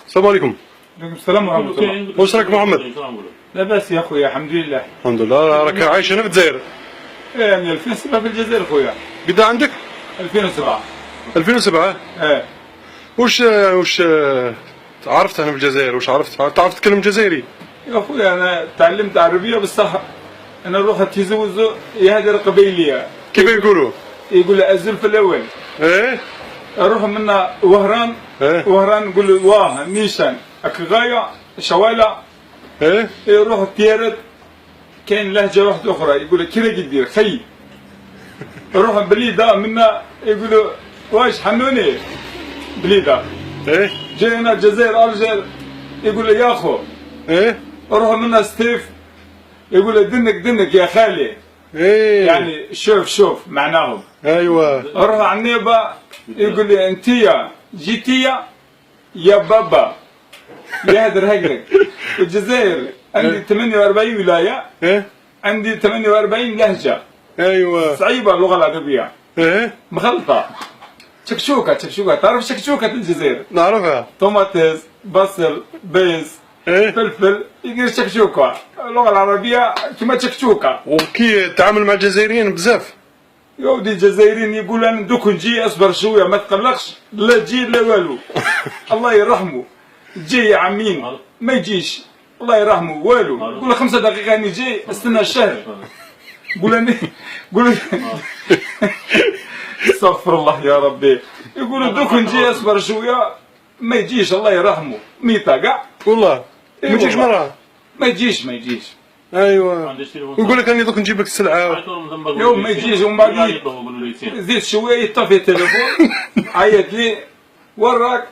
السلام عليكم. عليكم السلام ورحمة الله. واش راك محمد؟ لا بأس يا خويا، الحمد لله. الحمد لله. راك عايش هنا في الجزائر؟ يعني 2007 في الجزائر خويا. قد عندك؟ 2007. 2007. واش عرفت هنا في الجزائر؟ واش عرفت؟ تعرف تتكلم جزائري؟ يا خويا أنا تعلمت عربية بصح أنا نروح تيزوز يهدر قبيلية. كيف يقولوا؟ يقول الزلف الأول. أروح منا وهران. وهران نقول واه نيشان أكغاية شوالة. يروح تيرد كاين لهجة واحدة أخرى يقول كذا قدير خي. نروح بليدة منا يقولوا واش حنوني بليدة. جينا الجزائر أرجل يقول يا أخو. نروح منا ستيف يقول دنك دنك يا خالي. يعني شوف معناهم. ايوه. نروح على النيبة يقول لي انتيا جيتيا يا بابا يهدر هكذا. الجزائر عندي 48 ولاية. عندي 48 لهجة. ايوه. صعيبة اللغة العربية. مخلطة. شكشوكة تعرف شكشوكة الجزائر؟ نعرفها. طماطيس بصل بيز فلفل يدير شكشوكة. اللغة العربية كما شكشوكة. وكي تعامل مع الجزائريين بزاف؟ يا ودي الجزائريين يقول انا دوك نجي اصبر شويه ما تقلقش لا تجي لا والو. الله يرحمه. جي يا عمين ما يجيش الله يرحمه والو. يقول 5 دقائق راني جاي استنى الشهر. قول استغفر الله يا ربي. يقول دوك نجي اصبر شويه ما يجيش الله يرحمه. ميتا كاع والله ما يجيش مره. ما يجيش. ايوه. ويقول لك راني دوك نجيب لك السلعه. يوم ما يجيش ومن بعد زيد شويه يطفي التليفون عيط لي وراك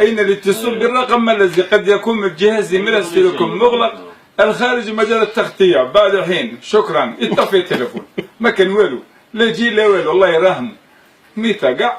اين الاتصال بالرقم الذي قد يكون من جهاز مراسلكم مغلق الخارج مجال التغطيه بعد الحين شكرا. يطفي التليفون ما كان والو لا جي لا والو الله يرحمه. ميتا كاع.